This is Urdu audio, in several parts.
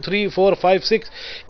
3 4 5 6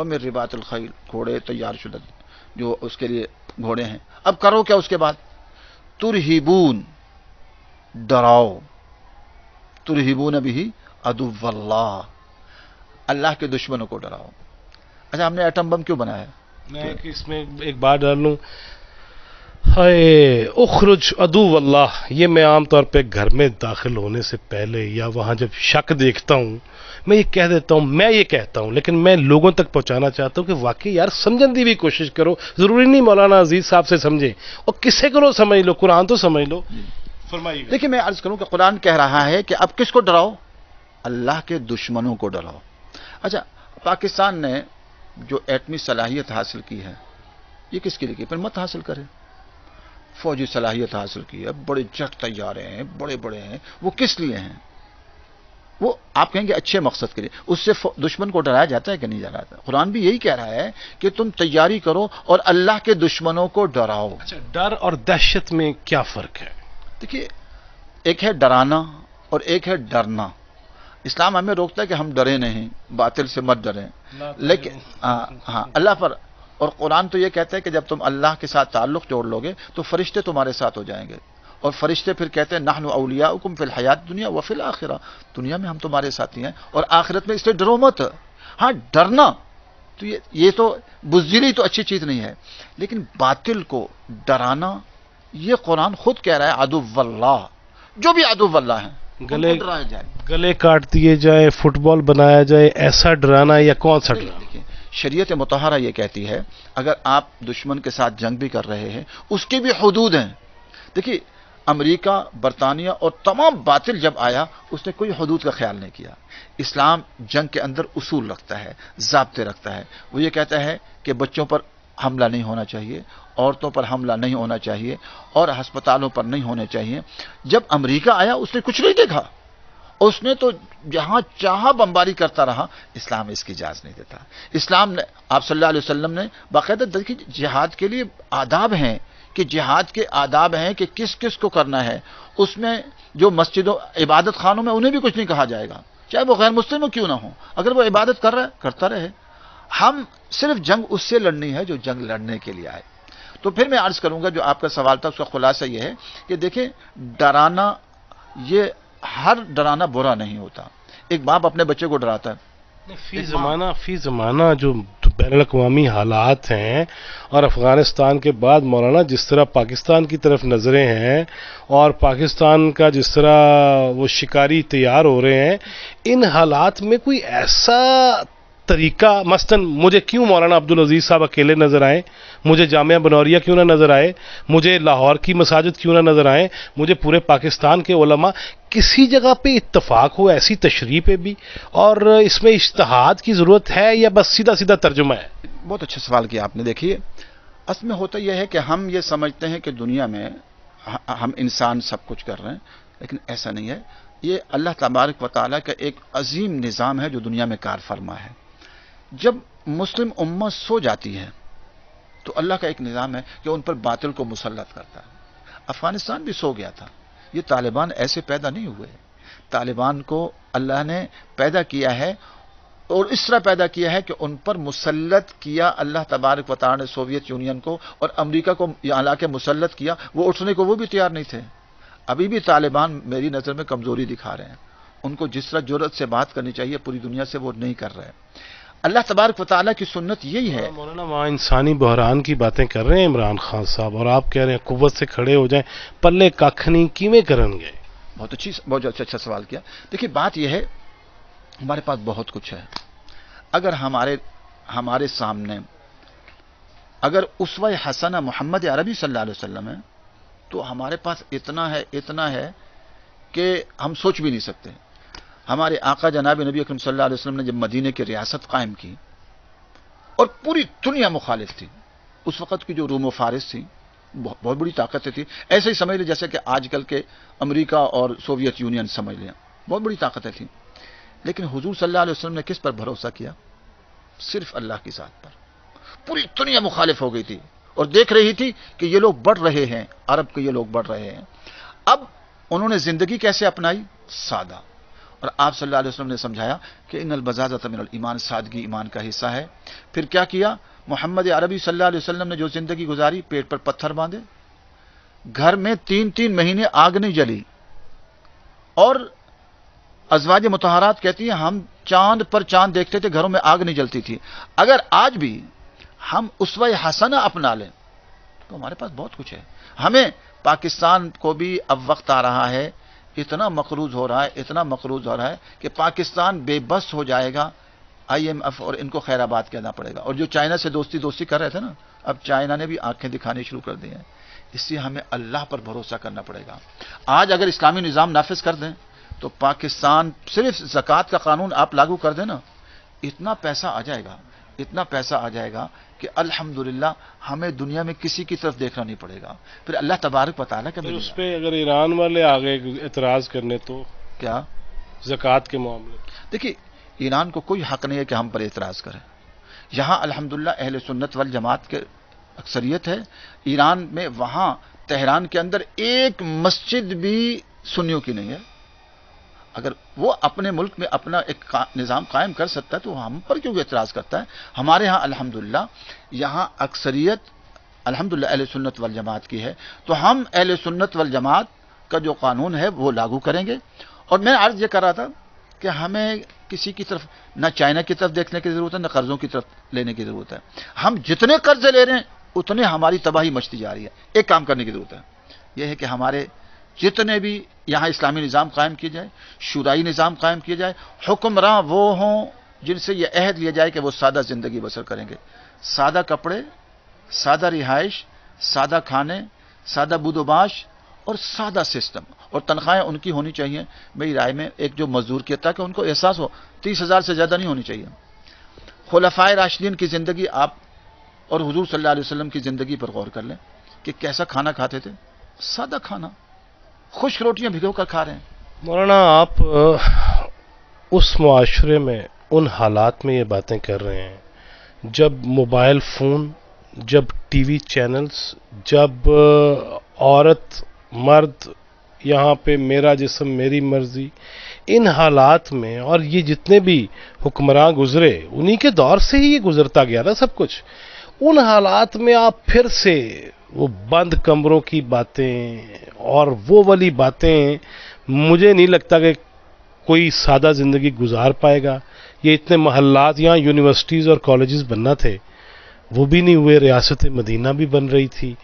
ومن رباط الخیل، گھوڑے تیار شدہ جو اس کے لیے گھوڑے ہیں. اب کرو کیا اس کے بعد؟ ترہبون، ڈراؤ. ترہبون بھی عدو اللہ، اللہ کے دشمنوں کو ڈراؤ. اچھا ہم نے ایٹم بم کیوں بنایا؟ میں اس میں ایک بات ڈال لوں، ہائے اخرج عدو اللہ، یہ میں عام طور پہ گھر میں داخل ہونے سے پہلے یا وہاں جب شک دیکھتا ہوں میں یہ کہہ دیتا ہوں، میں یہ کہتا ہوں، لیکن میں لوگوں تک پہنچانا چاہتا ہوں کہ واقعی یار سمجھن دی بھی کوشش کرو. ضروری نہیں مولانا عزیز صاحب سے سمجھیں، اور کسے کرو سمجھ لو، قرآن تو سمجھ لو. فرمائیے. دیکھیں میں عرض کروں کہ قرآن کہہ رہا ہے کہ اب کس کو ڈراؤ؟ اللہ کے دشمنوں کو ڈراؤ. اچھا پاکستان نے جو ایٹمی صلاحیت حاصل کی ہے یہ کس کے لیے کی؟ پھر مت حاصل کرے. فوجی صلاحیت حاصل کی ہے، بڑے جٹ تیارے ہیں، بڑے بڑے ہیں، وہ کس لیے ہیں؟ وہ آپ کہیں گے اچھے مقصد کے لیے. اس سے دشمن کو ڈرایا جاتا ہے کہ نہیں ڈرایا جاتا؟ قرآن بھی یہی کہہ رہا ہے کہ تم تیاری کرو اور اللہ کے دشمنوں کو ڈراؤ. اچھا ڈر اور دہشت میں کیا فرق ہے؟ دیکھیے ایک ہے ڈرانا اور ایک ہے ڈرنا. اسلام ہمیں روکتا ہے کہ ہم ڈرے نہیں، باطل سے مت ڈریں، لیکن ہاں اللہ پر. اور قرآن تو یہ کہتا ہے کہ جب تم اللہ کے ساتھ تعلق جوڑ لو گے تو فرشتے تمہارے ساتھ ہو جائیں گے. اور فرشتے پھر کہتے ہیں نحن اولیاؤکم فی الحیات دنیا وفی الآخرہ، دنیا میں ہم تمہارے ساتھی ہیں اور آخرت میں، اس لیے ڈرو مت. ہاں ڈرنا تو یہ تو بزدلی تو اچھی چیز نہیں ہے، لیکن باطل کو ڈرانا یہ قرآن خود کہہ رہا ہے عدو اللہ، جو بھی عدو اللہ ہیں گلے کاٹ دیے جائے، فٹ بال بنایا جائے، ایسا ڈرانا یا کون سا ڈرانا؟ دیکھیں شریعت مطہرہ یہ کہتی ہے اگر آپ دشمن کے ساتھ جنگ بھی کر رہے ہیں اس کی بھی حدود ہیں. دیکھیے امریکہ، برطانیہ اور تمام باطل جب آیا اس نے کوئی حدود کا خیال نہیں کیا. اسلام جنگ کے اندر اصول رکھتا ہے، ضابطے رکھتا ہے. وہ یہ کہتا ہے کہ بچوں پر حملہ نہیں ہونا چاہیے، عورتوں پر حملہ نہیں ہونا چاہیے اور ہسپتالوں پر نہیں ہونے چاہیے. جب امریکہ آیا اس نے کچھ نہیں دیکھا، اس نے تو جہاں چاہا بمباری کرتا رہا. اسلام اس کی اجازت نہیں دیتا. اسلام نے، آپ صلی اللہ علیہ وسلم نے باقاعدہ دیکھیے جہاد کے لیے آداب ہیں کہ جہاد کے آداب ہیں کہ کس کس کو کرنا ہے. اس میں جو مسجدوں عبادت خانوں میں انہیں بھی کچھ نہیں کہا جائے گا، چاہے وہ غیر مسلم کیوں نہ ہو. اگر وہ عبادت کر رہا ہے کرتا رہے. ہم صرف جنگ اس سے لڑنی ہے جو جنگ لڑنے کے لیے آئے. تو پھر میں عرض کروں گا جو آپ کا سوال تھا اس کا خلاصہ یہ ہے کہ دیکھیں ڈرانا، یہ ہر ڈرانا برا نہیں ہوتا. ایک باپ اپنے بچے کو ڈراتا ہے. فی زمانہ جو بین الاقوامی حالات ہیں اور افغانستان کے بعد مولانا جس طرح پاکستان کی طرف نظریں ہیں اور پاکستان کا جس طرح وہ شکاری تیار ہو رہے ہیں، ان حالات میں کوئی ایسا طریقہ، مثلاً مجھے کیوں مولانا عبدالعزیز صاحب اکیلے نظر آئے، مجھے جامعہ بنوریہ کیوں نہ نظر آئے، مجھے لاہور کی مساجد کیوں نہ نظر آئے، مجھے پورے پاکستان کے علماء، کسی جگہ پہ اتفاق ہو ایسی تشریح پہ بھی؟ اور اس میں اجتہاد کی ضرورت ہے یا بس سیدھا سیدھا ترجمہ ہے؟ بہت اچھا سوال کیا آپ نے. دیکھیے اصل میں ہوتا یہ ہے کہ ہم یہ سمجھتے ہیں کہ دنیا میں ہم انسان سب کچھ کر رہے ہیں، لیکن ایسا نہیں ہے. یہ اللہ تبارک و تعالیٰ کا ایک عظیم نظام ہے جو دنیا میں کار فرما ہے. جب مسلم امت سو جاتی ہے تو اللہ کا ایک نظام ہے کہ ان پر باطل کو مسلط کرتا ہے. افغانستان بھی سو گیا تھا. یہ طالبان ایسے پیدا نہیں ہوئے. طالبان کو اللہ نے پیدا کیا ہے اور اس طرح پیدا کیا ہے کہ ان پر مسلط کیا اللہ تبارک و تعالیٰ نے سوویت یونین کو اور امریکہ کو یہاں لا کے مسلط کیا. وہ اٹھنے کو وہ بھی تیار نہیں تھے. ابھی بھی طالبان میری نظر میں کمزوری دکھا رہے ہیں. ان کو جس طرح جرأت سے بات کرنی چاہیے پوری دنیا سے وہ نہیں کر رہے. اللہ تبارک و تعالیٰ کی سنت یہی ہے. مولانا وہاں انسانی بحران کی باتیں کر رہے ہیں عمران خان صاحب اور آپ کہہ رہے ہیں قوت سے کھڑے ہو جائیں، پلے کھ نہیں کیویں کرن گے؟ بہت اچھا سوال کیا. دیکھیے بات یہ ہے ہمارے پاس بہت کچھ ہے. اگر ہمارے سامنے اگر اسوہ حسنہ محمد عربی صلی اللہ علیہ وسلم ہے تو ہمارے پاس اتنا ہے کہ ہم سوچ بھی نہیں سکتے. ہمارے آقا جناب نبی اکرم صلی اللہ علیہ وسلم نے جب مدینے کی ریاست قائم کی اور پوری دنیا مخالف تھی، اس وقت کی جو روم و فارس تھی بہت بڑی طاقتیں تھی. ایسے ہی سمجھ لیں جیسے کہ آج کل کے امریکہ اور سوویت یونین سمجھ لیں، بہت بڑی طاقتیں تھیں. لیکن حضور صلی اللہ علیہ وسلم نے کس پر بھروسہ کیا؟ صرف اللہ کی ذات پر. پوری دنیا مخالف ہو گئی تھی اور دیکھ رہی تھی کہ یہ لوگ بڑھ رہے ہیں، عرب کے یہ لوگ بڑھ رہے ہیں. اب انہوں نے زندگی کیسے اپنائی؟ سادہ. اور آپ صلی اللہ علیہ وسلم نے سمجھایا کہ ان البزازۃ من الایمان، سادگی ایمان کا حصہ ہے. پھر کیا کیا؟ محمد عربی صلی اللہ علیہ وسلم نے جو زندگی گزاری، پیٹ پر پتھر باندھے، گھر میں 3 مہینے آگ نہیں جلی. اور ازواج مطہرات کہتی ہیں ہم چاند پر چاند دیکھتے تھے، گھروں میں آگ نہیں جلتی تھی. اگر آج بھی ہم اسوہ حسنہ اپنا لیں تو ہمارے پاس بہت کچھ ہے. ہمیں پاکستان کو بھی اب وقت آ رہا ہے، اتنا مقروض ہو رہا ہے، اتنا مقروض ہو رہا ہے کہ پاکستان بے بس ہو جائے گا. IMF اور ان کو خیر آباد کہنا پڑے گا. اور جو چائنا سے دوستی کر رہے تھے نا، اب چائنا نے بھی آنکھیں دکھانی شروع کر دی ہیں. اس لیے ہمیں اللہ پر بھروسہ کرنا پڑے گا. آج اگر اسلامی نظام نافذ کر دیں تو پاکستان، صرف زکوٰۃ کا قانون آپ لاگو کر دیں نا، اتنا پیسہ آ جائے گا، اتنا پیسہ آ جائے گا کہ الحمدللہ ہمیں دنیا میں کسی کی طرف دیکھنا نہیں پڑے گا. پھر اللہ تبارک و تعالیٰ کا اس پہ اگر ایران والے آگے اعتراض کرنے تو کیا زکوٰۃ کے معاملے؟ دیکھیے، ایران کو کوئی حق نہیں ہے کہ ہم پر اعتراض کریں. یہاں الحمدللہ اہل سنت والجماعت کے اکثریت ہے. ایران میں، وہاں تہران کے اندر ایک مسجد بھی سنیوں کی نہیں ہے. اگر وہ اپنے ملک میں اپنا ایک نظام قائم کر سکتا ہے تو ہم پر کیوں اعتراض کرتا ہے؟ ہمارے ہاں الحمدللہ یہاں اکثریت الحمدللہ اہل سنت والجماعت کی ہے، تو ہم اہل سنت والجماعت کا جو قانون ہے وہ لاگو کریں گے. اور میں عرض یہ کر رہا تھا کہ ہمیں کسی کی طرف نہ چائنا کی طرف دیکھنے کی ضرورت ہے، نہ قرضوں کی طرف لینے کی ضرورت ہے. ہم جتنے قرض لے رہے ہیں اتنے ہماری تباہی مچتی جا رہی ہے. ایک کام کرنے کی ضرورت ہے، یہ ہے کہ ہمارے جتنے بھی یہاں اسلامی نظام قائم کیے جائے، شورائی نظام قائم کیا جائے، حکمراں وہ ہوں جن سے یہ عہد لیا جائے کہ وہ سادہ زندگی بسر کریں گے. سادہ کپڑے، سادہ رہائش، سادہ کھانے، سادہ بود و باش اور سادہ سسٹم. اور تنخواہیں ان کی ہونی چاہیے میری رائے میں ایک جو مزدور کی، تاکہ ان کو احساس ہو 30,000 سے زیادہ نہیں ہونی چاہیے. خلفائے راشدین کی زندگی آپ اور حضور صلی اللہ علیہ وسلم کی زندگی پر غور کر لیں کہ کیسا کھانا کھاتے تھے. سادہ کھانا، خشک روٹیاں بھگو کر کھا رہے ہیں. مولانا آپ اس معاشرے میں ان حالات میں یہ باتیں کر رہے ہیں جب موبائل فون، جب ٹی وی چینلز، جب عورت مرد یہاں پہ میرا جسم میری مرضی، ان حالات میں، اور یہ جتنے بھی حکمراں گزرے انہی کے دور سے ہی یہ گزرتا گیا نا سب کچھ. ان حالات میں آپ پھر سے وہ بند کمروں کی باتیں اور وہ والی باتیں، مجھے نہیں لگتا کہ کوئی سادہ زندگی گزار پائے گا. یہ اتنے محلات یہاں یونیورسٹیز اور کالجز بننا تھے وہ بھی نہیں ہوئے، ریاست مدینہ بھی بن رہی تھی.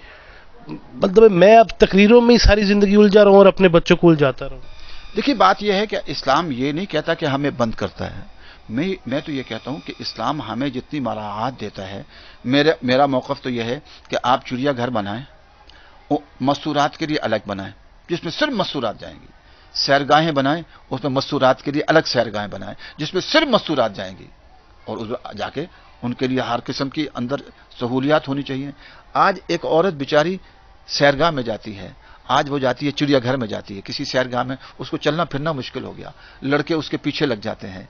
مطلب میں اب تقریروں میں ہی ساری زندگی الجھا رہا ہوں اور اپنے بچوں کو الجھاتا رہا ہوں. دیکھیے بات یہ ہے کہ اسلام یہ نہیں کہتا کہ ہمیں بند کرتا ہے. میں تو یہ کہتا ہوں کہ اسلام ہمیں جتنی مراعات دیتا ہے، میرا موقف تو یہ ہے کہ آپ چڑیا گھر بنائیں، مستورات کے لیے الگ بنائیں جس میں صرف مستورات جائیں گی. سیرگاہیں بنائیں، اس میں مستورات کے لیے الگ سیرگاہیں بنائیں جس میں صرف مستورات جائیں گی. اور جا کے ان کے لیے ہر قسم کی اندر سہولیات ہونی چاہیے. آج ایک عورت بیچاری سیرگاہ میں جاتی ہے، آج وہ جاتی ہے چڑیا گھر میں جاتی ہے، کسی سیرگاہ میں اس کو چلنا پھرنا مشکل ہو گیا، لڑکے اس کے پیچھے لگ جاتے ہیں.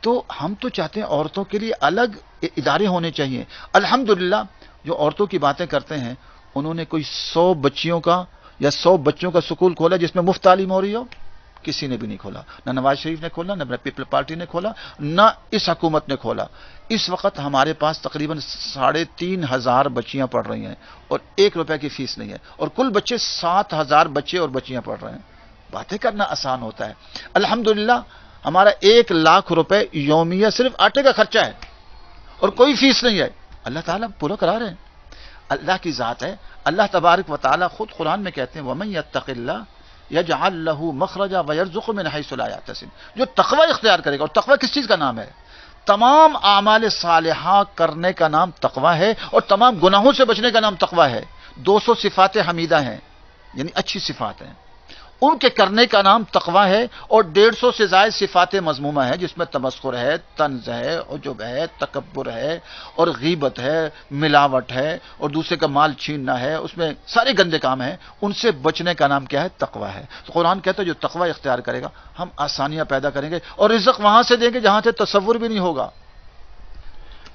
تو ہم تو چاہتے ہیں عورتوں کے لیے الگ ادارے ہونے چاہیے. الحمدللہ جو عورتوں کی باتیں کرتے ہیں انہوں نے کوئی 100 بچیوں کا یا 100 بچوں کا سکول کھولا جس میں مفت تعلیم ہو رہی ہو؟ کسی نے بھی نہیں کھولا. نہ نواز شریف نے کھولا، نہ پیپل پارٹی نے کھولا، نہ اس حکومت نے کھولا. اس وقت ہمارے پاس تقریباً 3,500 بچیاں پڑھ رہی ہیں اور 1 روپے کی فیس نہیں ہے، اور کل بچے 7,000 بچے اور بچیاں پڑھ رہے ہیں. باتیں کرنا آسان ہوتا ہے. الحمدللہ ہمارا 1 لاکھ روپے یومیہ صرف آٹے کا خرچہ ہے اور کوئی فیس نہیں ہے. اللہ تعالیٰ پورا کرا رہے ہیں. اللہ کی ذات ہے. اللہ تبارک و تعالیٰ خود قرآن میں کہتے ہیں وَمَن يَتَّقِ اللَّهَ يَجْعَلْ لَهُ مَخْرَجًا وَيَرْزُقْهُ مِنْ حَيْثُ لَا يَحْتَسِبُ. جو تقوی اختیار کرے گا، اور تقوی کس چیز کا نام ہے؟ تمام اعمال صالحہ کرنے کا نام تقوی ہے، اور تمام گناہوں سے بچنے کا نام تقوی ہے. 200 صفات حمیدہ ہیں، یعنی اچھی صفات ہیں، ان کے کرنے کا نام تقوی ہے. اور 150 سے زائد صفات مذمومہ ہے جس میں تمسخر ہے، طنز ہے، عجب ہے، تکبر ہے، اور غیبت ہے، ملاوٹ ہے، اور دوسرے کا مال چھیننا ہے، اس میں سارے گندے کام ہیں. ان سے بچنے کا نام کیا ہے؟ تقوی ہے. تو قرآن کہتا ہے جو تقوی اختیار کرے گا ہم آسانیاں پیدا کریں گے اور رزق وہاں سے دیں گے جہاں سے تصور بھی نہیں ہوگا.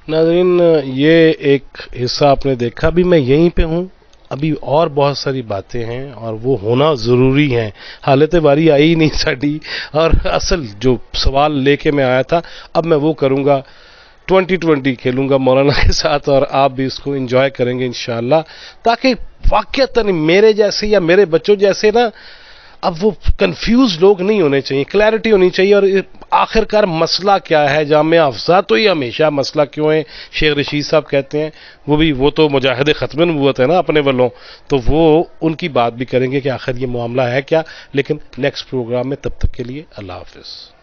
ناظرین، یہ ایک حصہ آپ نے دیکھا، بھی میں یہیں پہ ہوں ابھی اور بہت ساری باتیں ہیں اور وہ ہونا ضروری ہیں. حالت باری آئی نہیں ساڈی, اور اصل جو سوال لے کے میں آیا تھا اب میں وہ کروں گا. 2020 کھیلوں گا مولانا کے ساتھ, اور آپ بھی اس کو انجوائے کریں گے انشاءاللہ, تاکہ واقعتاً میرے جیسے یا میرے بچوں جیسے نا اب وہ کنفیوز لوگ نہیں ہونے چاہیے, کلیئرٹی ہونی چاہیے. اور آخر کار مسئلہ کیا ہے جامعہ افضا, تو یہ ہمیشہ مسئلہ کیوں ہے شیخ رشید صاحب کہتے ہیں, وہ تو مجاہد ختم نبوت ہے نا اپنے والوں, تو وہ ان کی بات بھی کریں گے کہ آخر یہ معاملہ ہے کیا. لیکن نیکسٹ پروگرام میں, تب تک کے لیے اللہ حافظ.